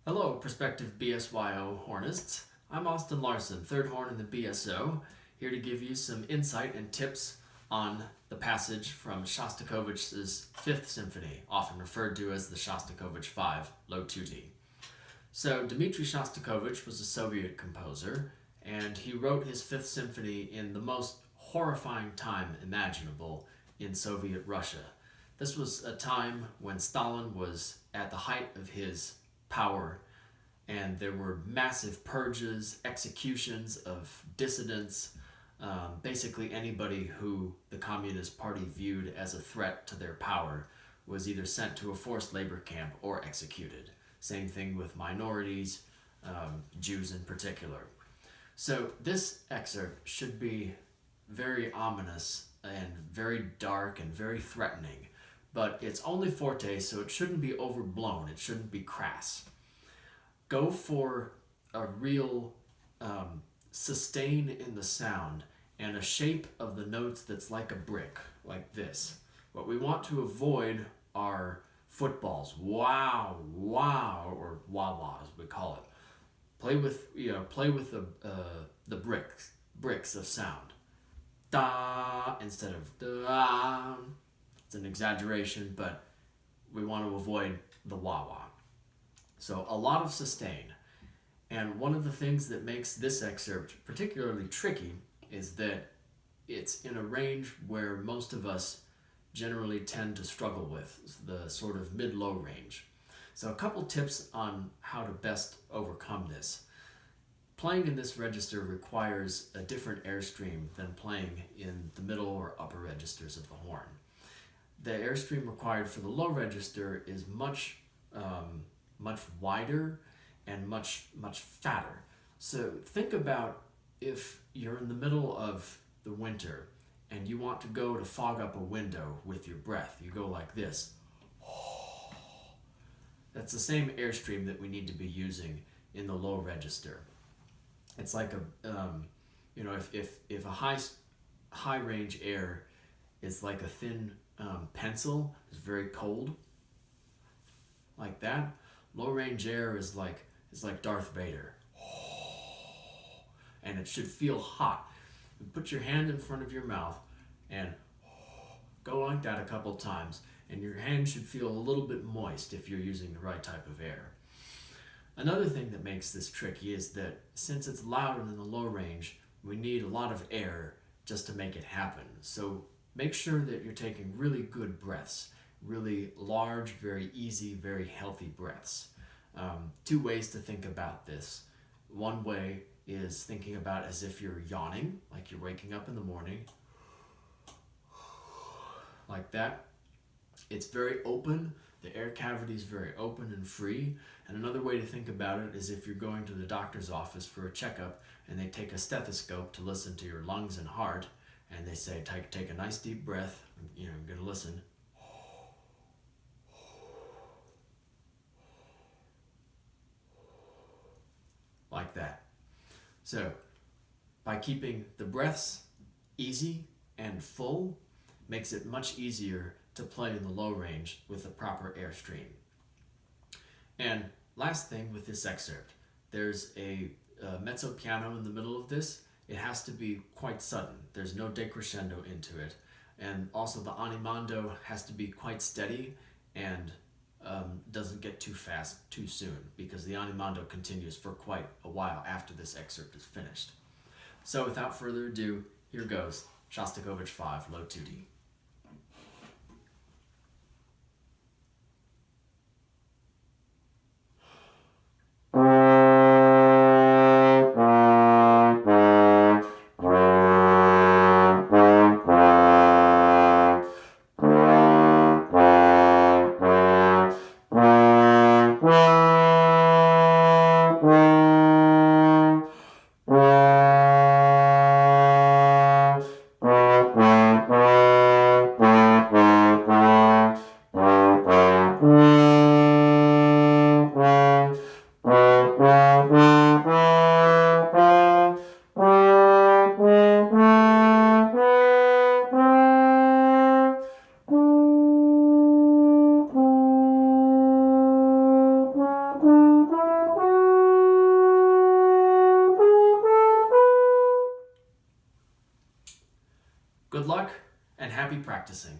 Hello, prospective BSYO Hornists. I'm Austin Larson, third horn in the BSO, here to give you some insight and tips on the passage from Shostakovich's Fifth Symphony, often referred to as the Shostakovich 5, Low Tutti. So, Dmitri Shostakovich was a Soviet composer, and he wrote his Fifth Symphony in the most horrifying time imaginable in Soviet Russia. This was a time when Stalin was at the height of his power, and there were massive purges, executions of dissidents, basically anybody who the Communist Party viewed as a threat to their power was either sent to a forced labor camp or executed. Same thing with minorities, Jews in particular. So this excerpt should be very ominous and very dark and very threatening, but it's only forte, so it shouldn't be overblown. It shouldn't be crass. Go for a real sustain in the sound and a shape of the notes that's like a brick, like this. What we want to avoid are footballs, wow, wow, or wah-wah as we call it. Play with the bricks of sound. Da instead of da. It's an exaggeration, but we want to avoid the wah-wah. So a lot of sustain. And one of the things that makes this excerpt particularly tricky is that it's in a range where most of us generally tend to struggle with, the sort of mid-low range. So a couple tips on how to best overcome this. Playing in this register requires a different airstream than playing in the middle or upper registers of the horn. The airstream required for the low register is much wider and much fatter. So think about if you're in the middle of the winter and you want to go to fog up a window with your breath. You go like this. That's the same airstream that we need to be using in the low register. It's like if a high range air is like a thin pencil, it's very cold, like that. Low range air is like Darth Vader, and it should feel hot. You put your hand in front of your mouth and go like that a couple times, and your hand should feel a little bit moist if you're using the right type of air. Another thing that makes this tricky is that since it's loud and in the low range, we need a lot of air just to make it happen. So make sure that you're taking really good breaths, really large, very easy, very healthy breaths. Two ways to think about this. One way is thinking about as if you're yawning, like you're waking up in the morning, like that. It's very open. The air cavity is very open and free. And another way to think about it is if you're going to the doctor's office for a checkup and they take a stethoscope to listen to your lungs and heart, and they say, take a nice deep breath, you're going to listen. Like that. So, by keeping the breaths easy and full, makes it much easier to play in the low range with the proper airstream. And last thing with this excerpt, there's a mezzo piano in the middle of this. It has to be quite sudden. There's no decrescendo into it. And also the animando has to be quite steady and doesn't get too fast too soon, because the animando continues for quite a while after this excerpt is finished. So without further ado, here goes Shostakovich 5, Low Tutti. Good luck and happy practicing.